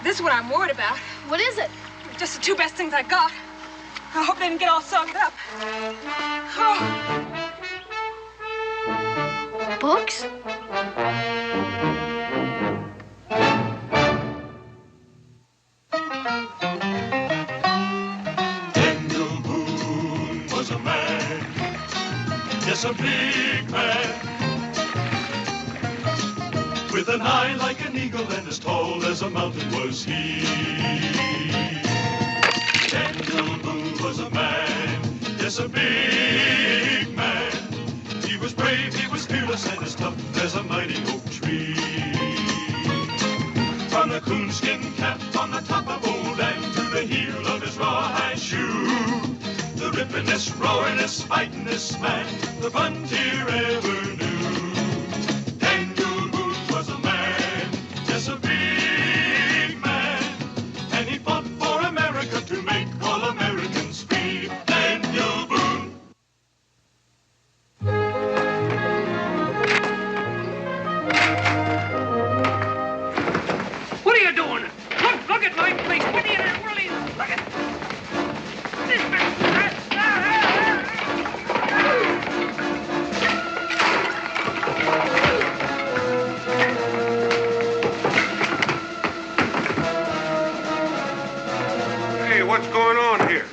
This is what I'm worried about. What is it? Just the two best things I got. I hope they didn't get all soaked up. Oh. Books? Daniel Boone was a man, yes, a big man, with an eye like an eagle and as tall as a mountain was he. Daniel Boone was a man, yes, a big man. He was brave, he was fearless, and as tough as a mighty oak tree. From the coonskin cap on the top of old Dan to the heel of his rawhide shoe, the rippin'est, roaring'est, fighting'est man the frontier ever knew. A big man, and he fought for America to make all Americans free. Daniel Boone. What are you doing? Look at my place. What are you really? Look at this. What's going on here?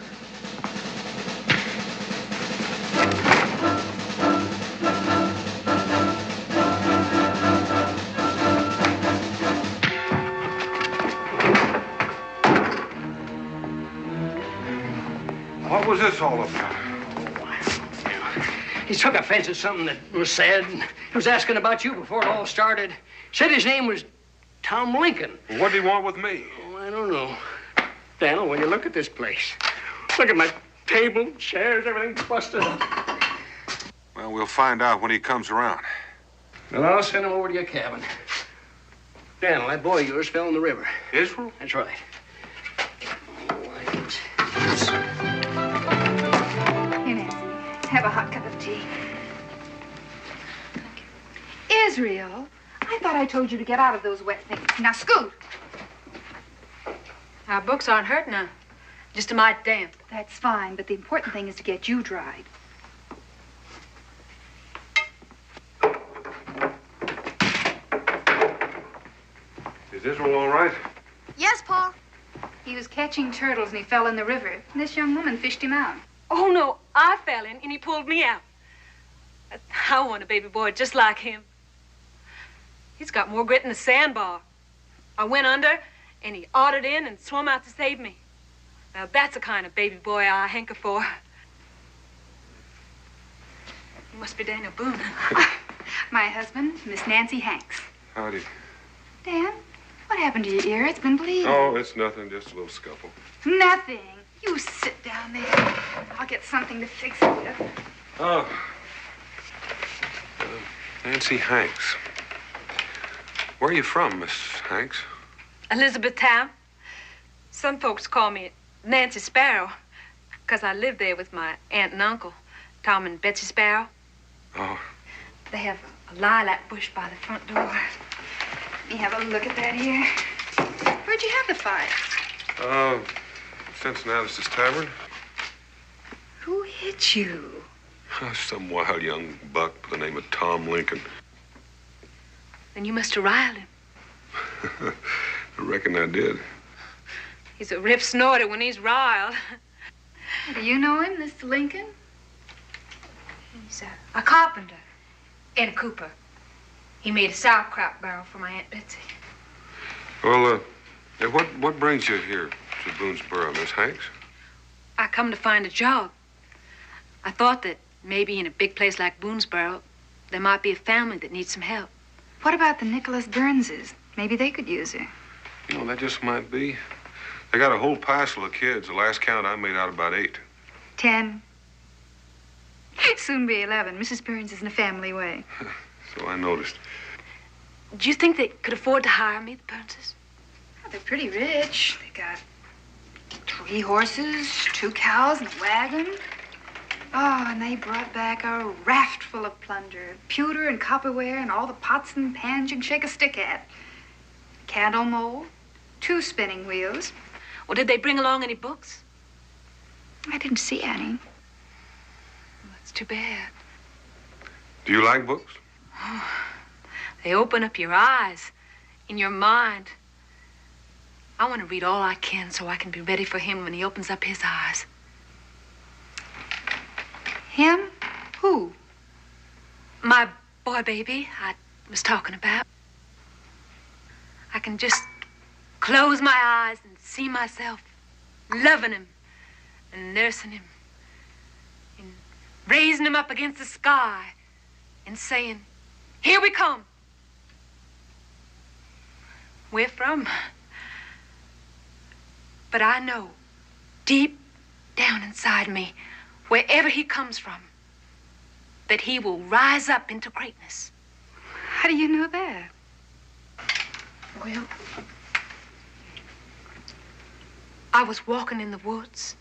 What was this all about? He took offense at something that was said. He was asking about you before it all started. Said his name was Tom Lincoln. What did he want with me? Oh, I don't know. Daniel, when you look at this place, look at my table, chairs, everything's busted up. Well, we'll find out when he comes around. Well, I'll send him over to your cabin. Daniel, that boy of yours fell in the river. Israel? That's right. Here, Nancy, have a hot cup of tea. Thank you. Israel, I thought I told you to get out of those wet things. Now, scoot. Our books aren't hurt now. Just a mite damp. That's fine, but the important thing is to get you dried. Is Israel all right? Yes, Pa. He was catching turtles and he fell in the river. And this young woman fished him out. Oh, no, I fell in and he pulled me out. I want a baby boy just like him. He's got more grit than a sandbar. I went under and he ottered in and swum out to save me. Now, that's the kind of baby boy I hanker for. You must be Daniel Boone. My husband, Miss Nancy Hanks. Howdy. Dan, what happened to your ear? It's been bleeding. Oh, it's nothing, just a little scuffle. Nothing. You sit down there. I'll get something to fix it with. Oh. Nancy Hanks. Where are you from, Miss Hanks? Elizabethtown. Some folks call me Nancy Sparrow. Because I lived there with my aunt and uncle, Tom and Betsy Sparrow. Oh. They have a lilac bush by the front door. Let me have a look at that here. Where'd you have the fight? Cincinnatus's Tavern. Who hit you? Some wild young buck by the name of Tom Lincoln. Then you must have riled him. I reckon I did. He's a rip snorter when he's riled. Do you know him, Mr. Lincoln? He's a carpenter and a cooper. He made a sauerkraut barrel for my Aunt Betsy. Well, what brings you here to Boonesboro, Miss Hanks? I come to find a job. I thought that maybe in a big place like Boonesboro, there might be a family that needs some help. What about the Nicholas Burnses? Maybe they could use her. You know, that just might be. They got a whole passel of kids. The last count I made out about 8. 10. Soon be 11. Mrs. Burns is in a family way. So I noticed. Do you think they could afford to hire me, the Burnses? Oh, they're pretty rich. They got 3 horses, 2 cows, and a wagon. Oh, and they brought back a raft full of plunder, pewter and copperware, and all the pots and pans you can shake a stick at. Candle mold, 2 spinning wheels. Well, did they bring along any books? I didn't see any. Well, that's too bad. Do you like books? Oh, they open up your eyes and your mind. I want to read all I can so I can be ready for him when he opens up his eyes. Him? Who? My boy baby I was talking about. I can just close my eyes and see myself loving him and nursing him and raising him up against the sky and saying, "Here we come." Where from? But I know, deep down inside me, wherever he comes from, that he will rise up into greatness. How do you know that? Well, I was walking in the woods,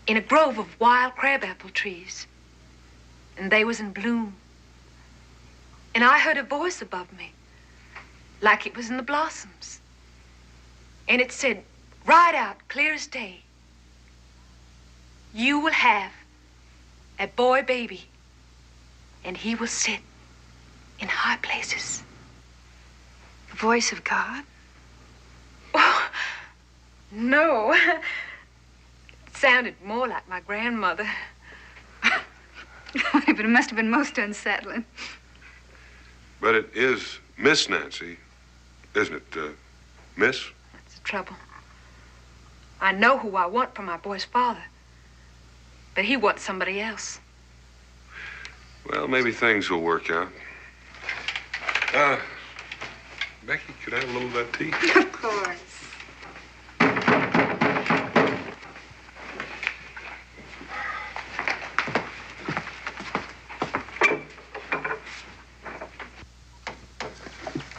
in a grove of wild crabapple trees, and they was in bloom. And I heard a voice above me, like it was in the blossoms. And it said, right out, clear as day, "You will have a boy baby, and he will sit in high places." The voice of God? Oh, no. It sounded more like my grandmother. But it must have been most unsettling. But it is Miss Nancy, isn't it, Miss? That's the trouble. I know who I want for my boy's father, but he wants somebody else. Well, maybe things will work out. Becky, could I have a little of that tea? Of course.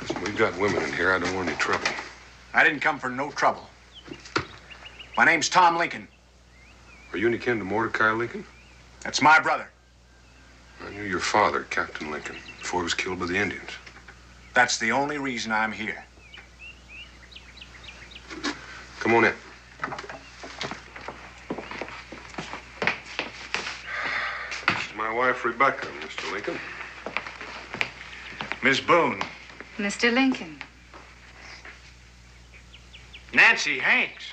Listen, we've got women in here. I don't want any trouble. I didn't come for no trouble. My name's Tom Lincoln. Are you any kin to Mordecai Lincoln? That's my brother. I knew your father, Captain Lincoln, before he was killed by the Indians. That's the only reason I'm here. Come on in. This is my wife, Rebecca, Mr. Lincoln. Miss Boone. Mr. Lincoln. Nancy Hanks.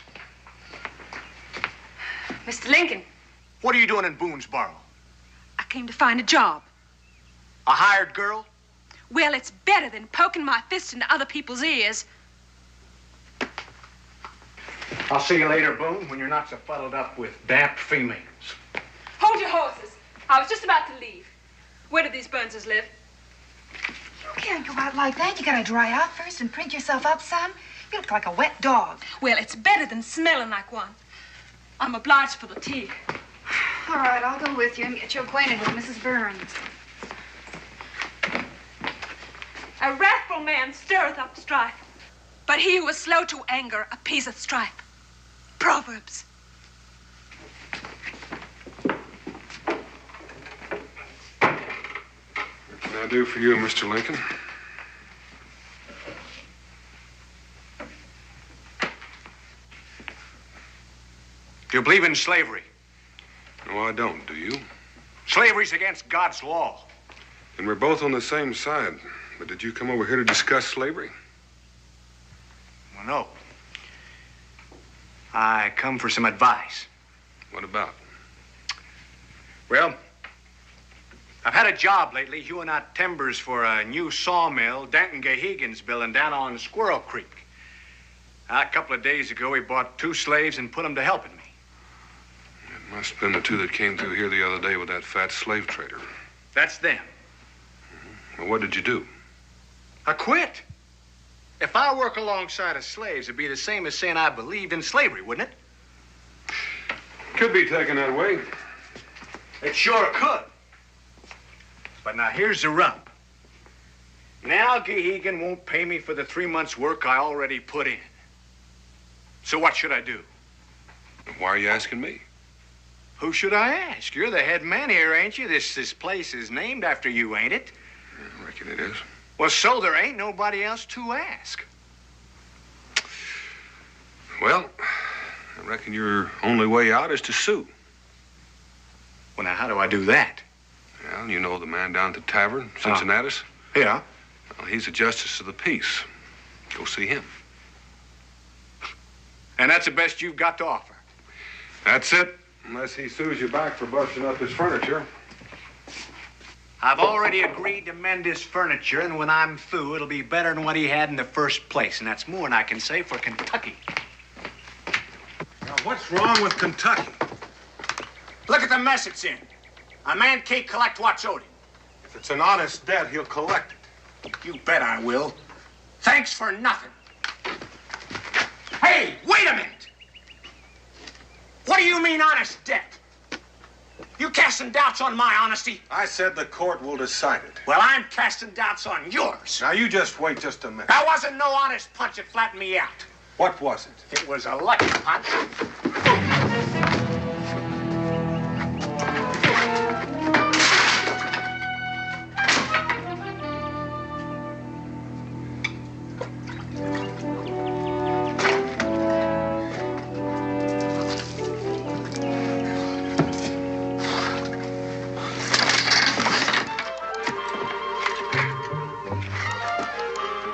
Mr. Lincoln, What are you doing in Boonesboro? I came to find a job. A hired girl? Well, it's better than poking my fist into other people's ears. I'll see you later, Boone, when you're not so fuddled up with damp females. Hold your horses. I was just about to leave. Where do these Burnses live? You can't go out like that. You gotta dry out first and prink yourself up some. You look like a wet dog. Well, it's better than smelling like one. I'm obliged for the tea. All right, I'll go with you and get you acquainted with Mrs. Burns. A wrathful man stirreth up strife, but he who is slow to anger appeaseth strife. Proverbs. I do for you, Mr. Lincoln? Do you believe in slavery? No, I don't. Do you? Slavery's against God's law. And we're both on the same side. But did you come over here to discuss slavery? Well, no. I come for some advice. What about? Well, I've had a job lately hewing out timbers for a new sawmill Denton Gahegan's building down on Squirrel Creek. A couple of days ago, he bought 2 slaves and put them to helping me. It must have been the 2 that came through here the other day with that fat slave trader. That's them. Well, what did you do? I quit. If I work alongside of slaves, it'd be the same as saying I believed in slavery, wouldn't it? Could be taken that way. It sure could. But now here's the rub. Now Gahegan won't pay me for the 3 months' work I already put in. So what should I do? Why are you asking me? Who should I ask? You're the head man here, ain't you? This place is named after you, ain't it? I reckon it is. Well, so there ain't nobody else to ask. Well, I reckon your only way out is to sue. Well, now, how do I do that? Well, you know the man down at the tavern, Cincinnati? Yeah. Well, he's a justice of the peace. Go see him. And that's the best you've got to offer. That's it. Unless he sues you back for busting up his furniture. I've already agreed to mend his furniture, and when I'm through, it'll be better than what he had in the first place. And that's more than I can say for Kentucky. Now, what's wrong with Kentucky? Look at the mess it's in. A man can't collect what's owed him. If it's an honest debt, he'll collect it. You bet I will. Thanks for nothing. Hey, wait a minute. What do you mean, honest debt? You casting doubts on my honesty? I said the court will decide it. Well, I'm casting doubts on yours. Now, you just wait just a minute. That wasn't no honest punch that flattened me out. What was it? It was a lucky punch.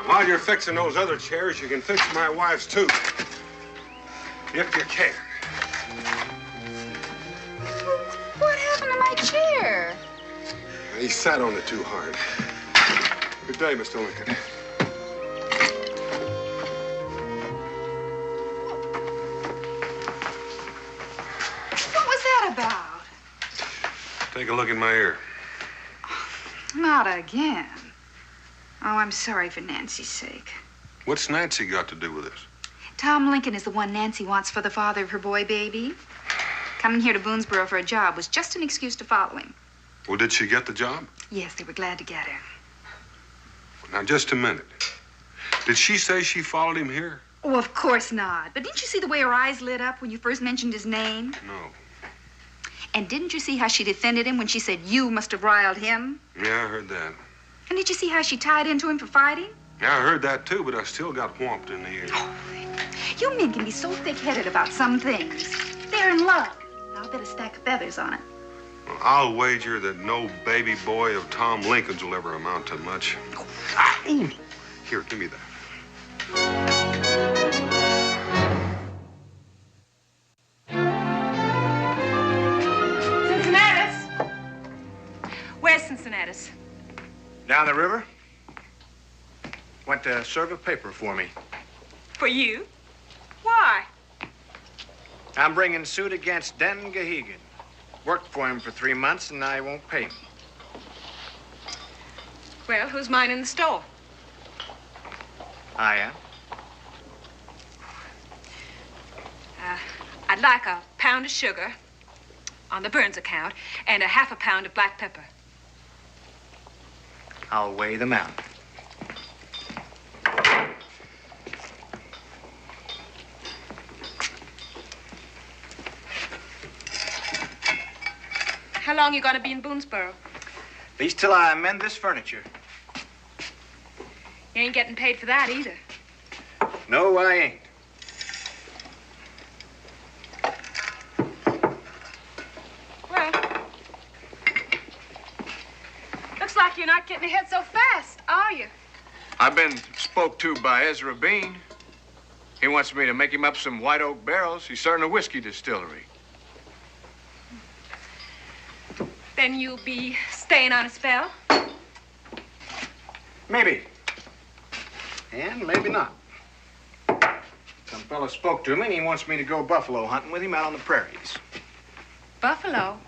While you're fixing those other chairs, you can fix my wife's too. If you can. What happened to my chair? He sat on it too hard. Good day, Mr. Lincoln. What was that about? Take a look in my ear. Not again. Oh, I'm sorry for Nancy's sake. What's Nancy got to do with this? Tom Lincoln is the one Nancy wants for the father of her boy baby. Coming here to Boonesboro for a job was just an excuse to follow him. Well, did she get the job? Yes, they were glad to get her. Now, just a minute. Did she say she followed him here? Oh, of course not. But didn't you see the way her eyes lit up when you first mentioned his name? No. And didn't you see how she defended him when she said you must have riled him? Yeah, I heard that. And did you see how she tied into him for fighting? Yeah, I heard that too, but I still got whomped in the ear. You men can be so thick-headed about some things. They're in love. I'll bet a stack of feathers on it. Well, I'll wager that no baby boy of Tom Lincoln's will ever amount to much. Here, give me that. Cincinnati? Where's Cincinnati? Down the river? Went to serve a paper for me. For you? Why? I'm bringing suit against Denton Gahegan. Worked for him for 3 months, and I won't pay him. Well, who's mine in the store? I am. I'd like a pound of sugar on the Burns account and a half a pound of black pepper. I'll weigh them out. How long you gonna be in Boonesboro? At least till I mend this furniture. You ain't getting paid for that either. No, I ain't. Well, looks like you're not getting ahead so fast, are you? I've been spoke to by Ezra Bean. He wants me to make him up some white oak barrels. He's starting a whiskey distillery. Then you'll be staying on a spell? Maybe. And maybe not. Some fellow spoke to me and he wants me to go buffalo hunting with him out on the prairies. Buffalo?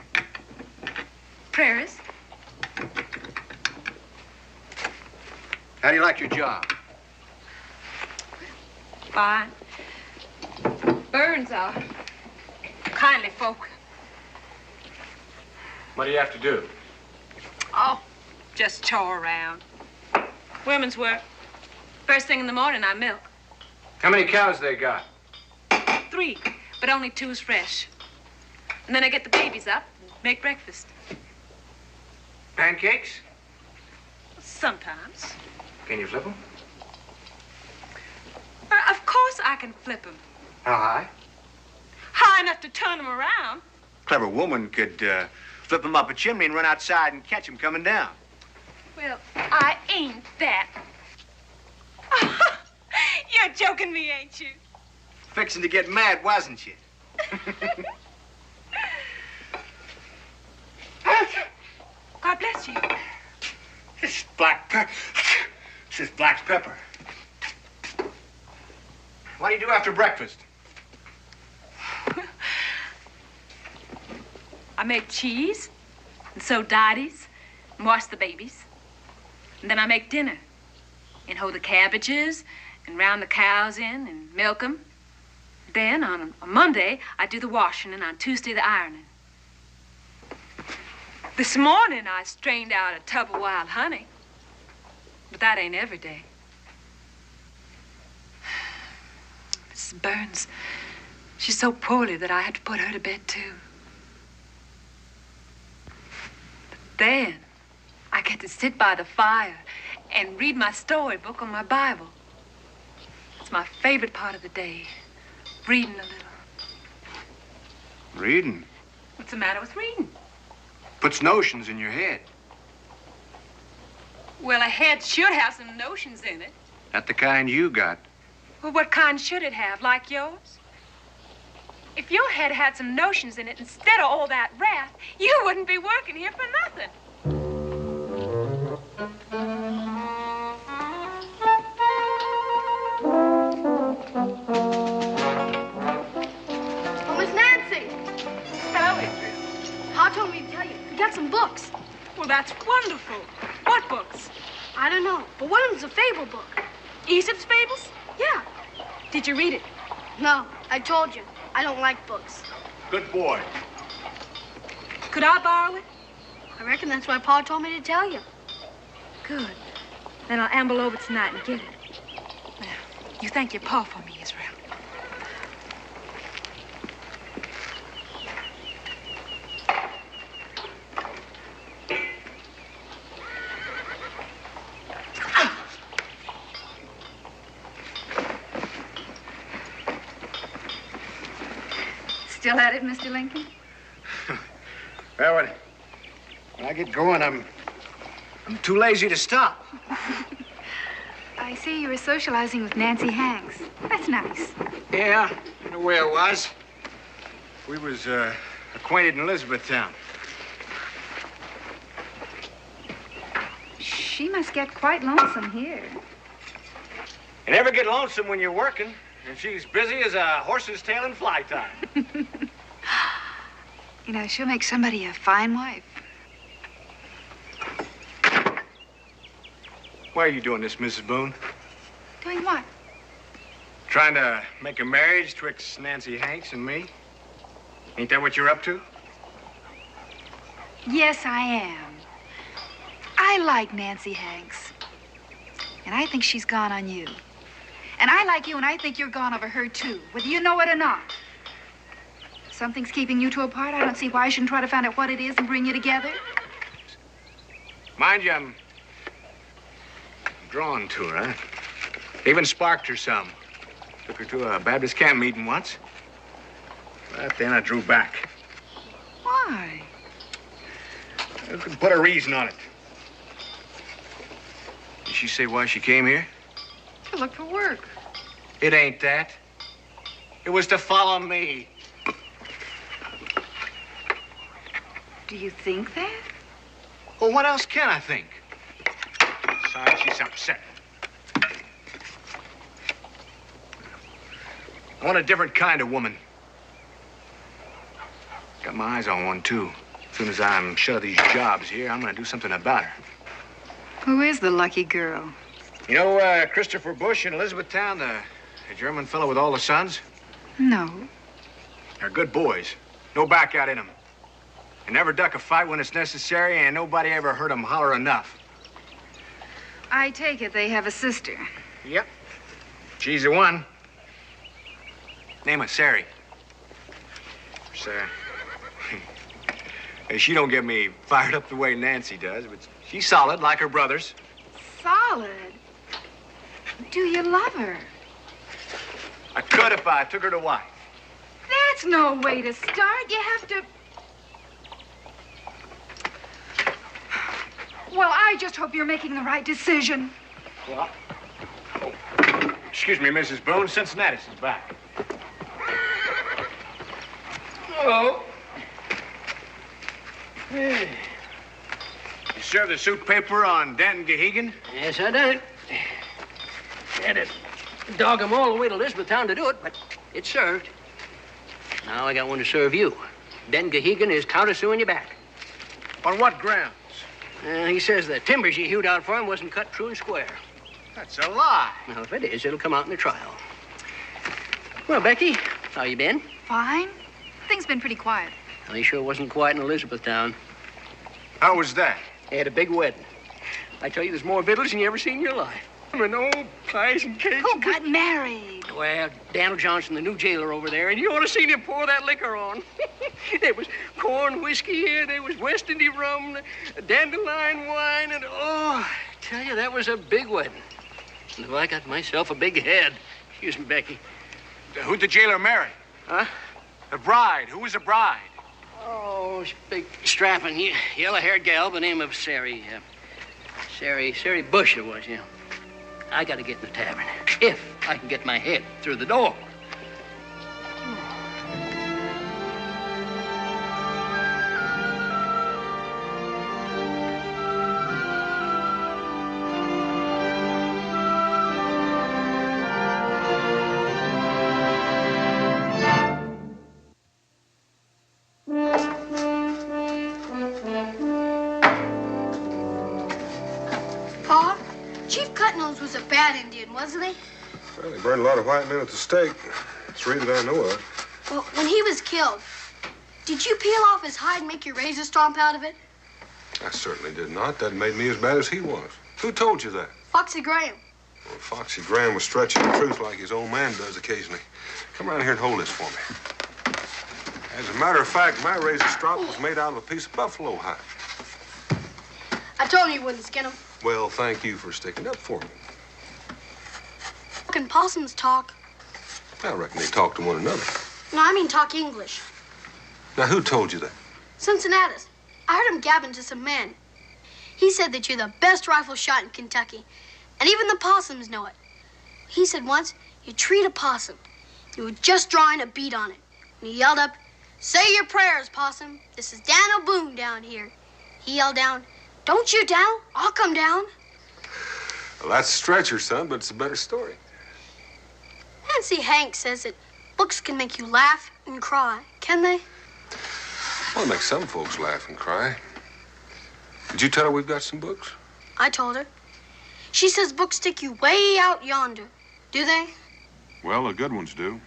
Prairies? How do you like your job? Fine. Burns are kindly folk. What do you have to do? Oh, just chore around. Women's work. First thing in the morning, I milk. How many cows they got? 3, but only 2's fresh. And then I get the babies up and make breakfast. Pancakes? Sometimes. Can you flip them? Of course I can flip them. How high? High enough to turn them around. Clever woman could flip them up a chimney and run outside and catch them coming down. Well, I ain't that. You're joking me, ain't you? Fixing to get mad, wasn't you? God bless you. This is black pepper. This is black pepper. What do you do after breakfast? I make cheese and sew dotties and wash the babies. And then I make dinner and hoe the cabbages and round the cows in and milk them. Then on a Monday, I do the washing and on Tuesday, the ironing. This morning, I strained out a tub of wild honey. But that ain't every day. Mrs. Burns, she's so poorly that I had to put her to bed, too. But then, I get to sit by the fire and read my storybook on my Bible. It's my favorite part of the day, reading a little. Reading? What's the matter with reading? Puts notions in your head. Well, a head should have some notions in it. Not the kind you got. Well, what kind should it have, like yours? If your head had some notions in it instead of all that wrath, you wouldn't be working here for nothing. Oh, Miss Nancy! Hello, Israel. Pa told me to tell you. We got some books. Well, that's wonderful. What books? I don't know, but one of them's a fable book. Aesop's Fables? Yeah. Did you read it? No, I told you. I don't like books. Good boy. Could I borrow it? I reckon that's why Pa told me to tell you. Good. Then I'll amble over tonight and get it. Well, you thank your pa for me, Israel. Still at it, Mr. Lincoln? Well, when I get going, I'm too lazy to stop. I see you were socializing with Nancy Hanks. That's nice. Yeah, in a way it was. We was acquainted in Elizabethtown. She must get quite lonesome here. You never get lonesome when you're working, and she's busy as a horse's tail in fly time. You know, she'll make somebody a fine wife. Why are you doing this, Mrs. Boone? Doing what? Trying to make a marriage twixt Nancy Hanks and me? Ain't that what you're up to? Yes, I am. I like Nancy Hanks. And I think she's gone on you. And I like you, and I think you're gone over her, too, whether you know it or not. If something's keeping you two apart, I don't see why I shouldn't try to find out what it is and bring you together. Mind you, I'm drawn to her, huh? Even sparked her some. Took her to a Baptist camp meeting once. But then I drew back. Why? I could put a reason on it. Did she say why she came here? To look for work. It ain't that. It was to follow me. Do you think that? Well, what else can I think? Sorry, she's upset. I want a different kind of woman. Got my eyes on one, too. As soon as I'm shut of these jobs here, I'm gonna do something about her. Who is the lucky girl? You know Christopher Bush in Elizabethtown, the German fellow with all the sons? No. They're good boys. No back out in them. They never duck a fight when it's necessary, and nobody ever heard them holler enough. I take it they have a sister. Yep. She's the one. Name her Sari. Sarah. She don't get me fired up the way Nancy does, but she's solid, like her brothers. Solid? Do you love her? I could if I took her to wife. That's no way to start. You have to... Well, I just hope you're making the right decision. Well, excuse me, Mrs. Boone. Cincinnati's is back. Hello. Hey. You served the suit paper on Danton Gehegan? Yes, I done it. Had to dog him all the way to Elizabethtown to do it, but it served. Now I got one to serve you. Den Gehegan is countersuing you back. On what grounds? He says the timbers you hewed out for him wasn't cut true and square. That's a lie. Well, if it is, it'll come out in the trial. Well, Becky, how you been? Fine. Things been pretty quiet. Well, he sure wasn't quiet in Elizabethtown. How was that? They had a big wedding. I tell you, there's more victuals than you ever seen in your life. And old pies and cakes. Who got married? Well, Daniel Johnson, the new jailer over there, and you ought to seen him pour that liquor on. There was corn whiskey here, there was West Indian rum, dandelion wine, and oh, I tell you, that was a big wedding. And if I got myself a big head. Excuse me, Becky. Who'd the jailer marry? Huh? The bride. Who was the bride? Oh, big strapping, yellow-haired gal by the name of Sari. Sari Bush it was, yeah. I gotta get in the tavern. If I can get my head through the door. Pa, Chief Cutnose was a bad Indian, wasn't he? Well, he burned a lot of white men at the stake. 3 that I know of. Well, when he was killed, did you peel off his hide and make your razor stomp out of it? I certainly did not. That made me as bad as he was. Who told you that? Foxy Graham. Well, Foxy Graham was stretching the truth like his old man does occasionally. Come around here and hold this for me. As a matter of fact, my razor strop was made out of a piece of buffalo hide. I told you you wouldn't skin him. Well, thank you for sticking up for me. Can possums talk? I reckon they talk to one another. No, I mean talk English. Now, who told you that? Cincinnatus. I heard him gabbing to some men. He said that you're the best rifle shot in Kentucky. And even the possums know it. He said once, you treat a possum. You were just drawing a bead on it. And he yelled up, "Say your prayers, possum. This is Daniel Boone down here." He yelled down, "Don't you down? I'll come down." Well, that's a stretcher, son, but it's a better story. Nancy Hank says that books can make you laugh and cry. Can they? Well, it makes some folks laugh and cry. Did you tell her we've got some books? I told her. She says books take you way out yonder. Do they? Well, the good ones do.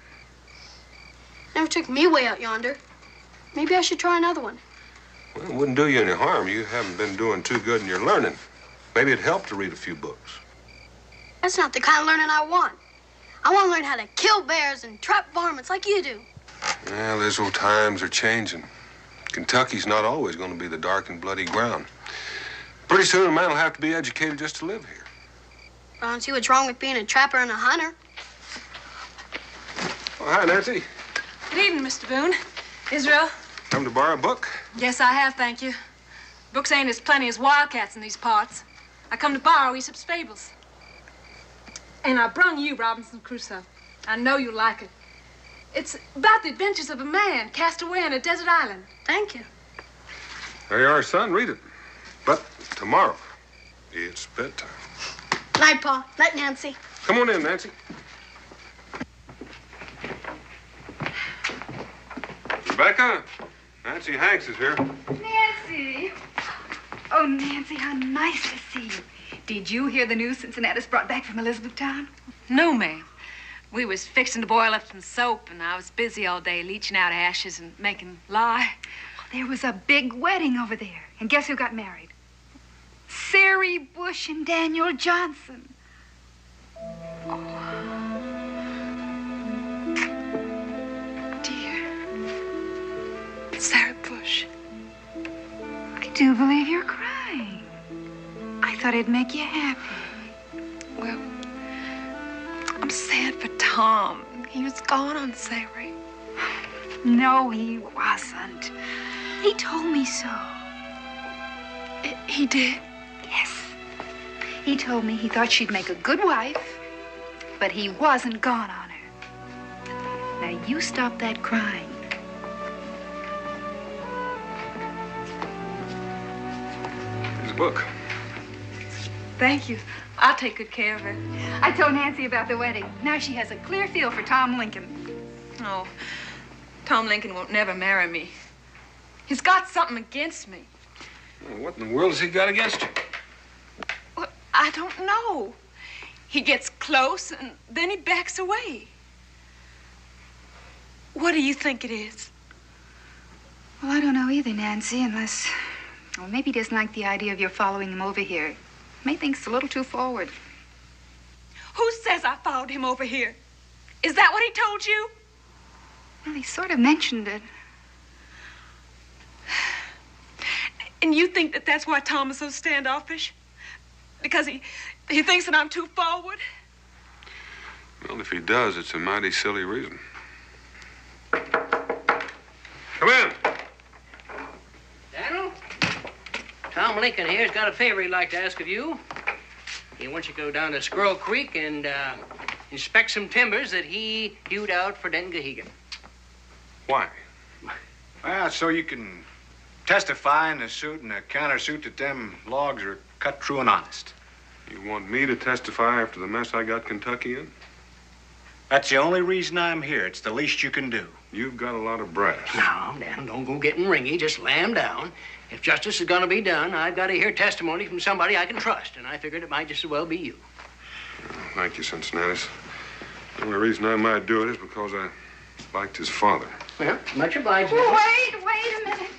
Never took me way out yonder. Maybe I should try another one. Well, it wouldn't do you any harm. You haven't been doing too good in your learning. Maybe it'd help to read a few books. That's not the kind of learning I want. I want to learn how to kill bears and trap varmints like you do. Well, those old times are changing. Kentucky's not always going to be the dark and bloody ground. Pretty soon a man will have to be educated just to live here. I don't see what's wrong with being a trapper and a hunter. Oh, hi, Nancy. Good evening, Mr. Boone. Israel? Come to borrow a book? Yes, I have, thank you. Books ain't as plenty as wildcats in these parts. I come to borrow Aesop's fables. And I brung you Robinson Crusoe. I know you'll like it. It's about the adventures of a man cast away on a desert island. Thank you. There you are, son. Read it. But tomorrow, it's bedtime. Night, Pa. Night, Nancy. Come on in, Nancy. Rebecca, Nancy Hanks is here. Nancy! Oh, Nancy, how nice to see you. Did you hear the news Cincinnati's brought back from Elizabethtown? No, ma'am. We was fixing to boil up some soap, and I was busy all day leaching out ashes and making lye. There was a big wedding over there. And guess who got married? Sari Bush and Daniel Johnson. Dear. Sarah Bush. I do believe you're crying. I thought it'd make you happy. Well, I'm sad for Tom. He was gone on Sari. No, he wasn't. He told me so. He did? Yes. He told me he thought she'd make a good wife, but he wasn't gone on her. Now, you stop that crying. Here's a book. Thank you. I'll take good care of her. I told Nancy about the wedding. Now she has a clear feel for Tom Lincoln. Oh, Tom Lincoln won't never marry me. He's got something against me. Well, what in the world has he got against you? Well, I don't know. He gets close and then he backs away. What do you think it is? Well, I don't know either, Nancy, unless... Well, maybe he doesn't like the idea of your following him over here. May think it's a little too forward. Who says I followed him over here? Is that what he told you? Well, he sort of mentioned it. And you think that that's why Tom is so standoffish? Because he thinks that I'm too forward? Well, if he does, it's a mighty silly reason. Come in. Daniel? Tom Lincoln here's got a favor he'd like to ask of you. He wants you to go down to Squirrel Creek and inspect some timbers that he hewed out for Denton Gahegan. Why? Well, so you can testify in the suit and the countersuit that them logs are cut true and honest. You want me to testify after the mess I got Kentucky in? That's the only reason I'm here. It's the least you can do. You've got a lot of brass. Now, Dan, don't go getting ringy. Just lamb down. If justice is going to be done, I've got to hear testimony from somebody I can trust, and I figured it might just as well be you. Thank you, Cincinnati. The only reason I might do it is because I liked his father. Well, much obliged. Wait a minute.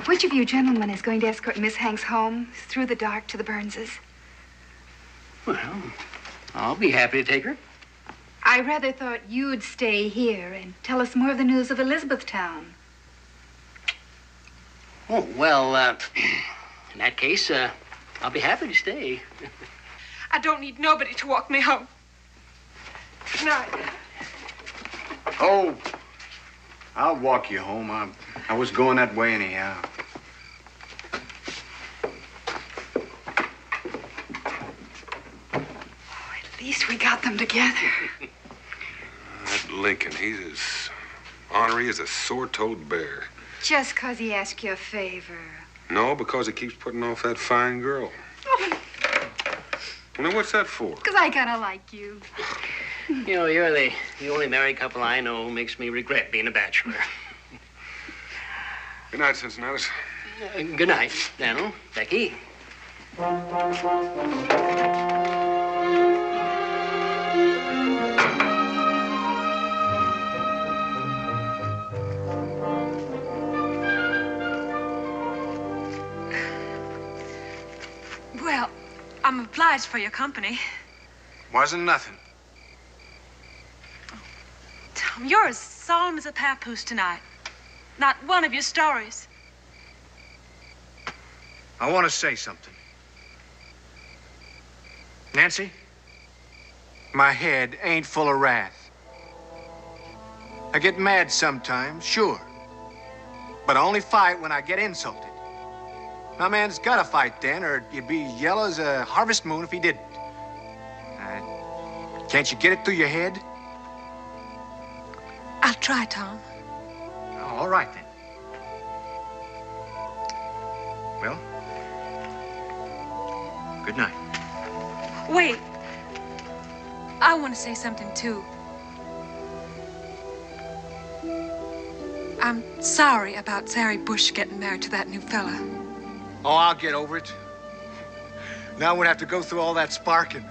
Which of you gentlemen is going to escort Miss Hanks home through the dark to the Burnses? Well, I'll be happy to take her. I rather thought you'd stay here and tell us more of the news of Elizabethtown. Oh, well, in that case, I'll be happy to stay. I don't need nobody to walk me home. Good night. Oh, I'll walk you home. I was going that way anyhow. At least we got them together. That Lincoln, he's as ornery as a sore-toed bear. Just 'cause he asked you a favor. No, because he keeps putting off that fine girl. Well, now, what's that for? 'Cause I kind of like you. You know, you're the only married couple I know who makes me regret being a bachelor. Good night, Cincinnati. Good night, Daniel. Becky. Well, I'm obliged for your company. Wasn't nothing. Tom, you're as solemn as a papoose tonight. Not one of your stories. I want to say something. Nancy, my head ain't full of wrath. I get mad sometimes, sure. But I only fight when I get insulted. My man's got to fight then, or you'd be yellow as a harvest moon if he didn't. Can't you get it through your head? I'll try, Tom. Oh, all right, then. Well, good night. Wait. I want to say something, too. I'm sorry about Sari Bush getting married to that new fella. Oh, I'll get over it. Now we'd have to go through all that sparking.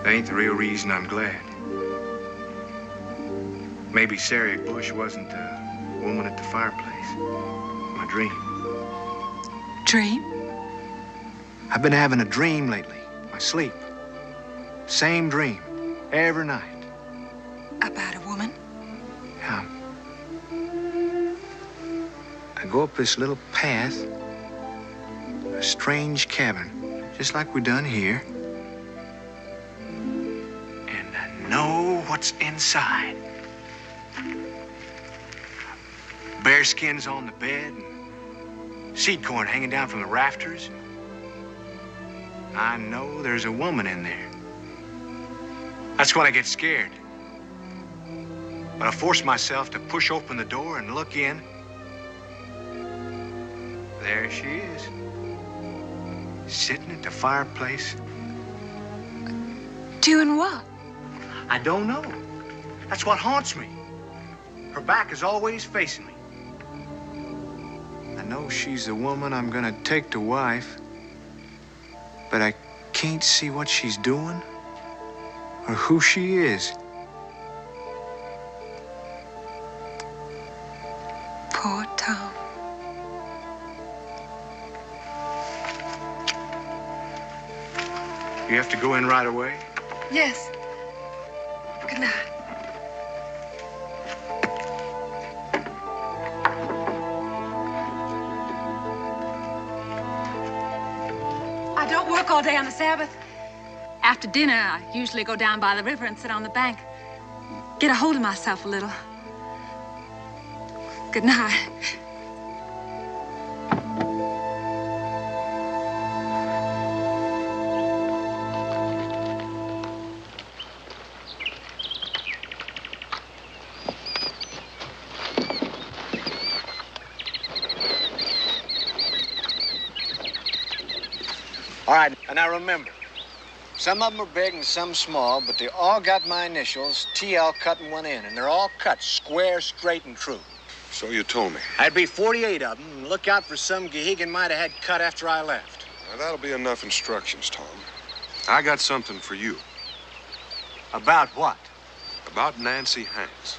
That ain't the real reason I'm glad. Maybe Sari Bush wasn't the woman at the fireplace. My dream. Dream? I've been having a dream lately. My sleep. Same dream. Every night. About a woman? Yeah. I go up this little path. A strange cabin. Just like we done here. And I know what's inside. Bearskins on the bed, and seed corn hanging down from the rafters. I know there's a woman in there. That's when I get scared. But I force myself to push open the door and look in. There she is, sitting at the fireplace. Doing what? I don't know. That's what haunts me. Her back is always facing me. I know she's the woman I'm gonna take to wife, but I can't see what she's doing or who she is. Poor Tom. You have to go in right away? Yes. Good night. I don't work all day on the Sabbath. After dinner, I usually go down by the river and sit on the bank. Get a hold of myself a little. Good night. All right, and now remember, some of them are big and some small, but they all got my initials, TL cut in one end, and they're all cut square, straight, and true. So you told me. I'd be 48 of them, and look out for some Gehegan might have had cut after I left. Now, that'll be enough instructions, Tom. I got something for you. About what? About Nancy Hanks.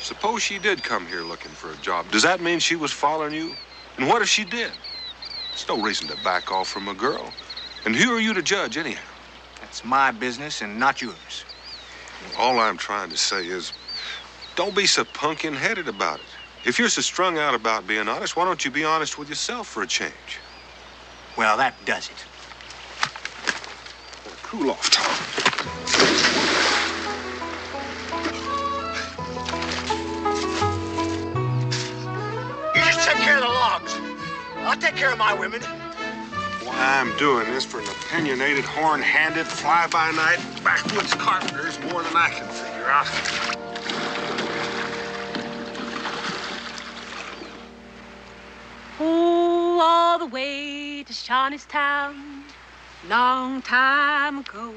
Suppose she did come here looking for a job. Does that mean she was following you? And what if she did? There's no reason to back off from a girl. And who are you to judge, anyhow? That's my business and not yours. All I'm trying to say is, don't be so pumpkin-headed about it. If you're so strung out about being honest, why don't you be honest with yourself for a change? Well, that does it. Well, cool off, Tom. You just take care of the logs. I'll take care of my women. Why I'm doing this for an opinionated, horn-handed, fly-by-night, backwoods carpenter is more than I can figure out. Oh, all the way to Shawnee's Town, long time ago.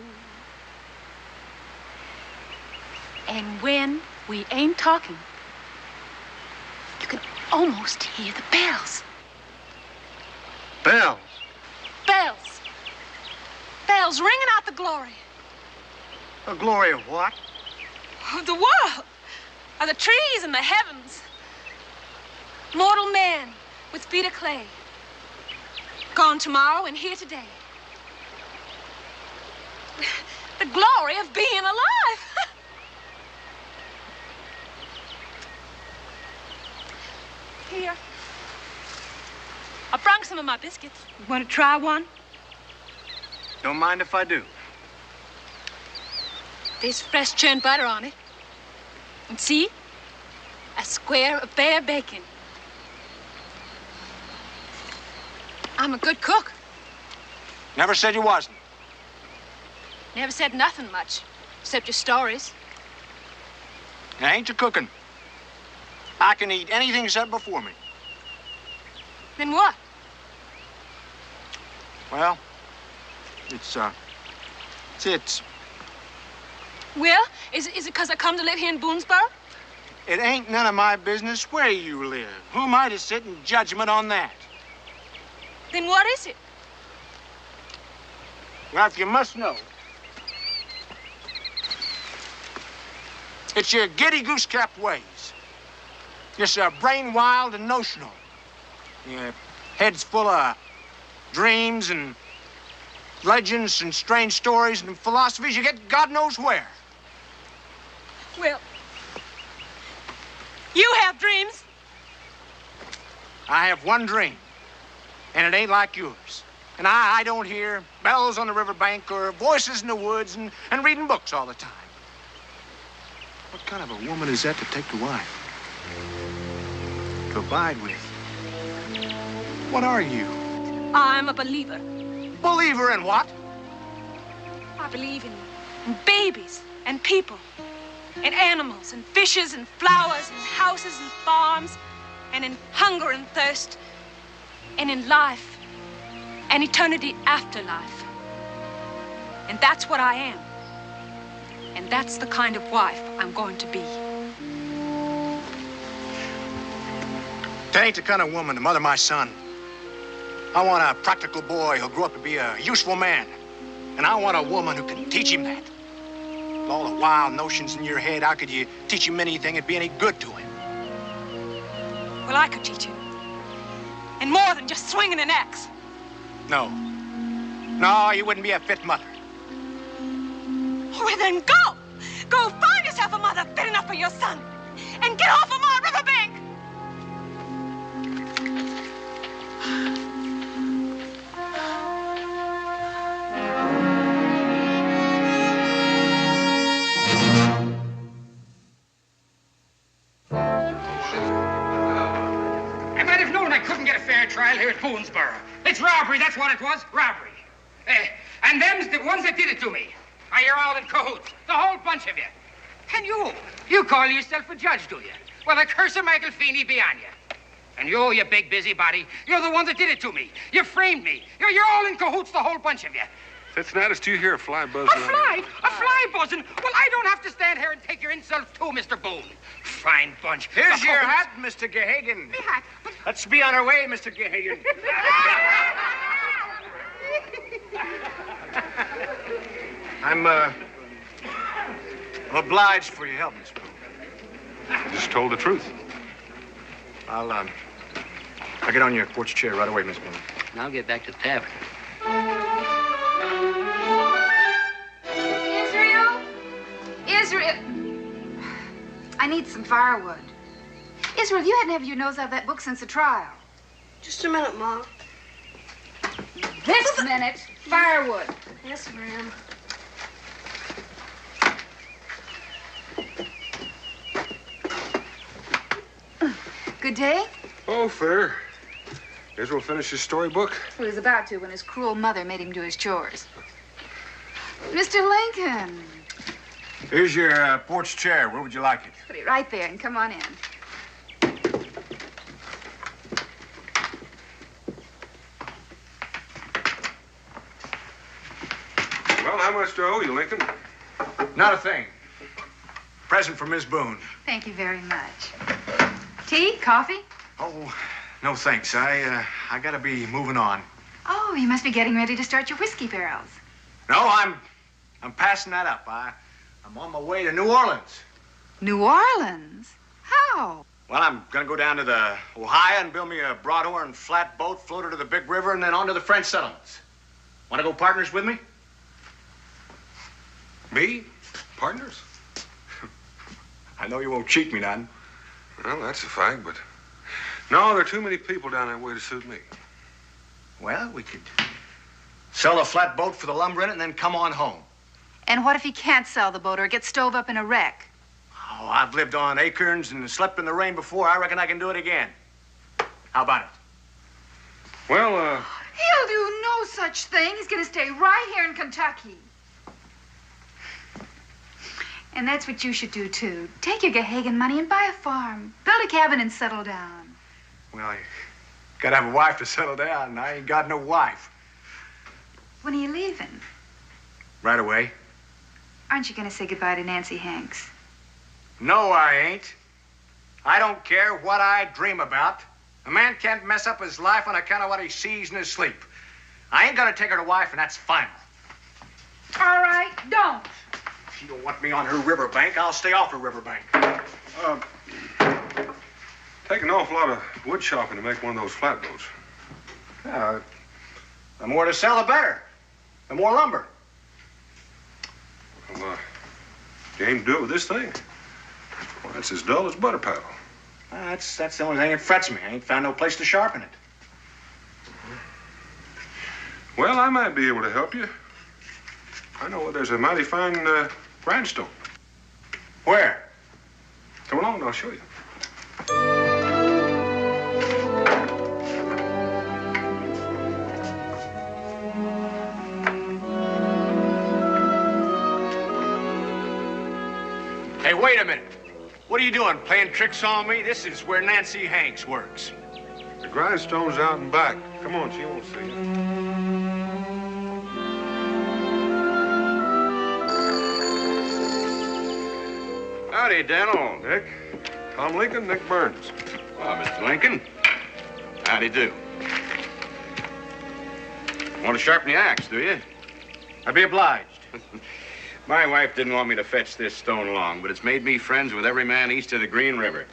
And when we ain't talking, you can almost hear the bells. Bells? Bells. Bells ringing out the glory. The glory of what? Of the world. Of the trees and the heavens. Mortal man with feet of clay. Gone tomorrow and here today. The glory of being alive. Here. I brought some of my biscuits. You want to try one? Don't mind if I do. There's fresh churned butter on it. And see? A square of bare bacon. I'm a good cook. Never said you wasn't. Never said nothing much, except your stories. It ain't your cooking. I can eat anything set before me. Then what? Well, it's Well, is it because I come to live here in Boonesboro? It ain't none of my business where you live. Who am I to sit in judgment on that? Then what is it? Well, if you must know, it's your giddy goose-capped ways. You're so brain wild and notional. Your head's full of dreams and legends and strange stories and philosophies you get God knows where. Well, you have dreams. I have one dream, and it ain't like yours. And I don't hear bells on the riverbank or voices in the woods and reading books all the time. What kind of a woman is that to take to wife? To abide with? What are you? I'm a believer. Believer in what? I believe in babies and people and animals and fishes and flowers and houses and farms and in hunger and thirst and in life and eternity after life. And that's what I am. And that's the kind of wife I'm going to be. That ain't the kind of woman to mother my son. I want a practical boy who'll grow up to be a useful man. And I want a woman who can teach him that. With all the wild notions in your head, how could you teach him anything that'd be any good to him? Well, I could teach him. And more than just swinging an axe. No. No, you wouldn't be a fit mother. Well, then go. Go find yourself a mother fit enough for your son. And get off of my riverbank. I might have known I couldn't get a fair trial here at Boonesboro. It's robbery, that's what it was, robbery. And them's the ones that did it to me. Are you all in cahoots? The whole bunch of you. And you call yourself a judge, do you? Well, the curse of Michael Feeney be on you. And you big busybody, you're the one that did it to me. You framed me. You're all in cahoots, the whole bunch of you. Cincinnati, do you hear a fly buzzing? A fly? A fly buzzing? Well, I don't have to stand here and take your insults too, Mr. Boone. Fine bunch. Here's your hat, Mr. Gehagen. My hat? Let's be on our way, Mr. Gehagen. I'm obliged for your help, Miss Boone. Just told the truth. I'll get on your porch chair right away, Miss Boone. And I'll get back to the tavern. Israel! I need some firewood. Israel, you hadn't had your nose out of that book since the trial. Just a minute, Mom. This minute, firewood. Yes, ma'am. Good day? Oh, fair. Israel finished his storybook? He was about to when his cruel mother made him do his chores. Mr. Lincoln. Here's your porch chair. Where would you like it? Put it right there and come on in. Well, how much do I owe you, Lincoln? Not a thing. Present for Miss Boone. Thank you very much. Tea? Coffee? Oh, no thanks. I gotta be moving on. Oh, you must be getting ready to start your whiskey barrels. No, I'm passing that up. I'm on my way to New Orleans. New Orleans? How? Well, I'm gonna go down to the Ohio and build me a broadhorn flatboat, float her to the big river, and then on to the French settlements. Want to go partners with me? Me? Partners? I know you won't cheat me none. Well, that's a fact, but No, there are too many people down that way to suit me. Well, we could sell a flat boat for the lumber in it and then come on home. And what if he can't sell the boat or get stove up in a wreck? Oh, I've lived on acorns and slept in the rain before. I reckon I can do it again. How about it? Well, He'll do no such thing. He's going to stay right here in Kentucky. And that's what you should do, too. Take your Gahagan money and buy a farm. Build a cabin and settle down. Well, you gotta have a wife to settle down, and I ain't got no wife. When are you leaving? Right away. Aren't you going to say goodbye to Nancy Hanks? No, I ain't. I don't care what I dream about. A man can't mess up his life on account of what he sees in his sleep. I ain't gonna take her to wife, and that's final. All right, don't. If she don't want me on her riverbank, I'll stay off her riverbank. take an awful lot of wood shopping to make one of those flatboats. The more to sell, the better. The more lumber. Well, you aim to do it with this thing? Well, that's as dull as butter paddle. That's the only thing that frets me. I ain't found no place to sharpen it. Well, I might be able to help you. I know there's a mighty fine grindstone. Where? Come along and I'll show you. Hey, wait a minute. What are you doing, playing tricks on me? This is where Nancy Hanks works. The grindstone's out and back. Come on, she won't see you. Howdy, Daniel. Nick. Tom Lincoln, Nick Burns. Well, Mr. Lincoln. Howdy do. Want to sharpen the axe, do you? I'd be obliged. My wife didn't want me to fetch this stone along, but it's made me friends with every man east of the Green River.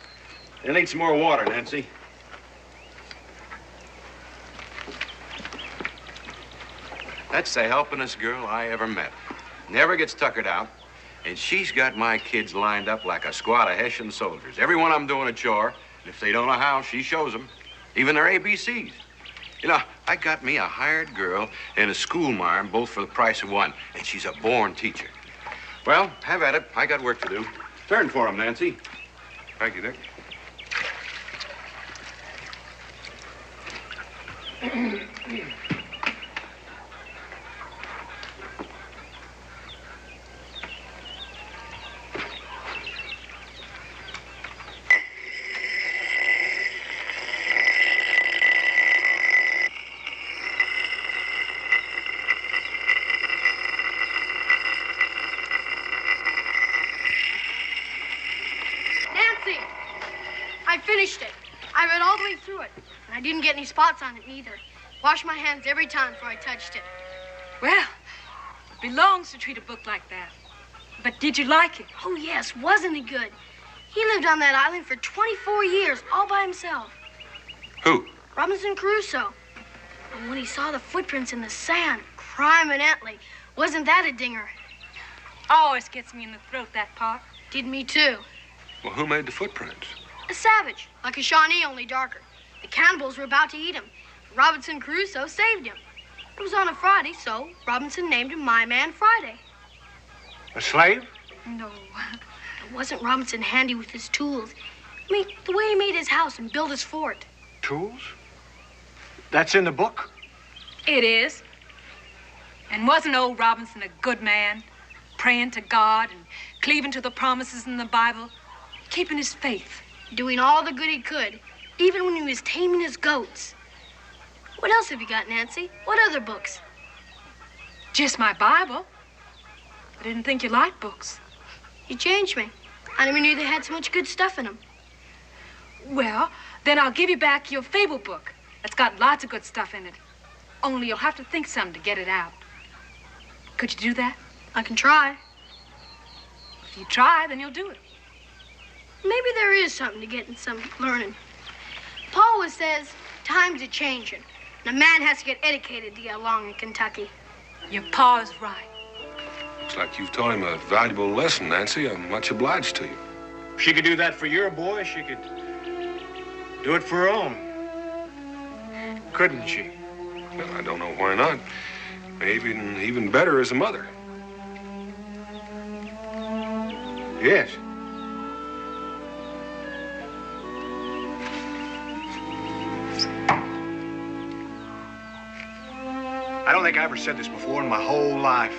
You'll need some more water, Nancy. That's the helpingest girl I ever met. Never gets tuckered out, and she's got my kids lined up like a squad of Hessian soldiers. Every one of them doing a chore, and if they don't know how, she shows them. Even their ABCs. You know, I got me a hired girl and a schoolmarm, both for the price of one, and she's a born teacher. Well, have at it. I got work to do. Turn for him, Nancy. Thank you, Nick. I finished it. I read all the way through it, and I didn't get any spots on it neither. Washed my hands every time before I touched it. Well, it belongs to treat a book like that. But did you like it? Oh, yes. Wasn't it good? He lived on that island for 24 years, all by himself. Who? Robinson Crusoe. And when he saw the footprints in the sand, crime and Antley, wasn't that a dinger? Always gets me in the throat, that part. Did me, too. Well, who made the footprints? A savage, like a Shawnee, only darker. The cannibals were about to eat him. Robinson Crusoe saved him. It was on a Friday, so Robinson named him My Man Friday. A slave? No. Wasn't Robinson handy with his tools? I mean, the way he made his house and built his fort. Tools? That's in the book? It is. And wasn't old Robinson a good man? Praying to God and cleaving to the promises in the Bible, keeping his faith. Doing all the good he could, even when he was taming his goats. What else have you got, Nancy? What other books? Just my Bible. I didn't think you liked books. You changed me. I never knew they had so much good stuff in them. Well, then I'll give you back your fable book. It's got lots of good stuff in it. Only you'll have to think some to get it out. Could you do that? I can try. If you try, then you'll do it. Maybe there is something to getting some learning. Paul always says times are changing, and a man has to get educated to get along in Kentucky. Your pa's right. Looks like you've taught him a valuable lesson, Nancy. I'm much obliged to you. She could do that for your boy. She could do it for her own. Couldn't she? Well, I don't know why not. Maybe even better as a mother. Yes. I don't think I ever said this before in my whole life,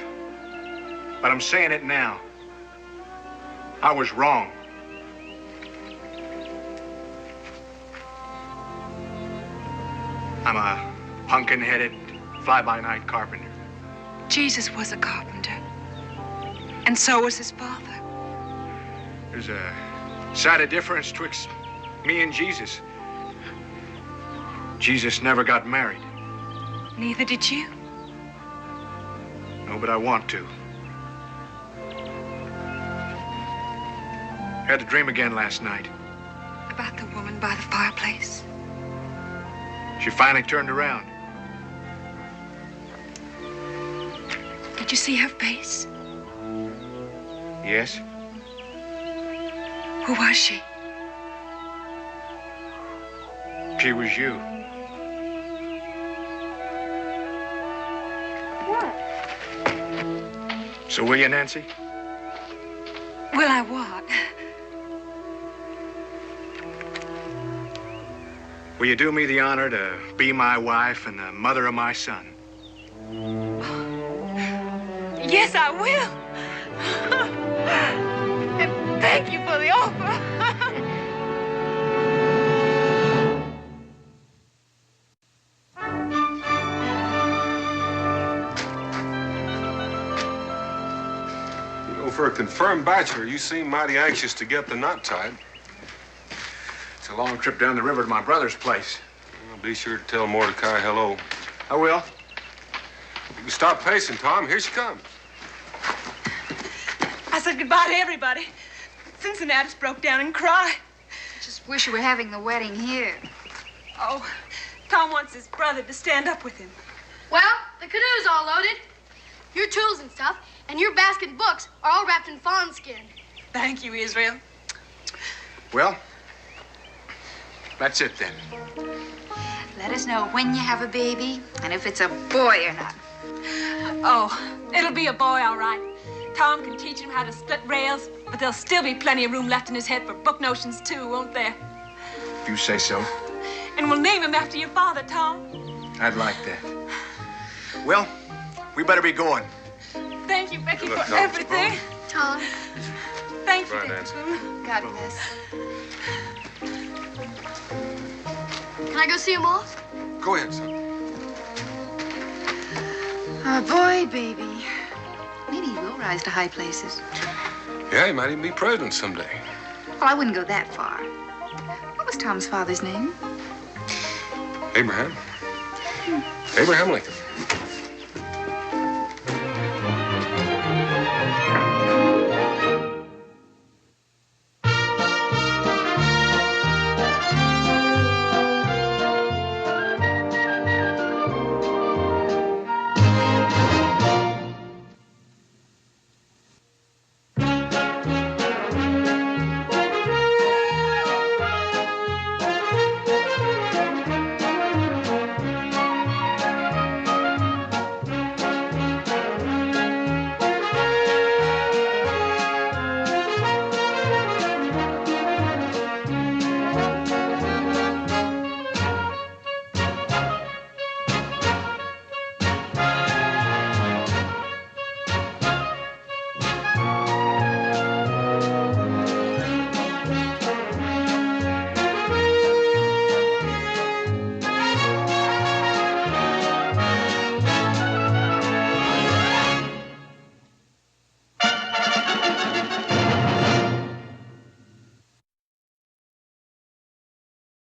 but I'm saying it now. I was wrong. I'm a pumpkin-headed, fly-by-night carpenter. Jesus was a carpenter. And so was his father. There's a sight of difference twixt me and Jesus. Jesus never got married. Neither did you. No, but I want to. Had a dream again last night. About the woman by the fireplace. She finally turned around. Did you see her face? Yes? Who was she? She was you. What? So will you, Nancy? Will I what? Will you do me the honor to be my wife and the mother of my son? Yes, I will. And thank you for the offer. For a confirmed bachelor, you seem mighty anxious to get the knot tied. It's a long trip down the river to my brother's place. Well, be sure to tell Mordecai hello. I will. You can stop pacing, Tom. Here she comes. I said goodbye to everybody. Cincinnati's broke down and cried. I just wish we were having the wedding here. Oh, Tom wants his brother to stand up with him. Well, the canoe's all loaded. Your tools and stuff, and your basket and books are all wrapped in fawn skin. Thank you, Israel. Well, that's it then. Let us know when you have a baby and if it's a boy or not. Oh, it'll be a boy, all right. Tom can teach him how to split rails, but there'll still be plenty of room left in his head for book notions, too, won't there? If you say so. And we'll name him after your father, Tom. I'd like that. Well, we better be going. Thank you, Becky, Good luck, for Tom. everything. Tom, Thank you, Right, dear Nancy. Boone. God bless. can I go see them all? Go ahead, son. A boy, baby. Maybe he will rise to high places. Yeah, he might even be president someday. Well, I wouldn't go that far. What was Tom's father's name? Abraham. Abraham Lincoln.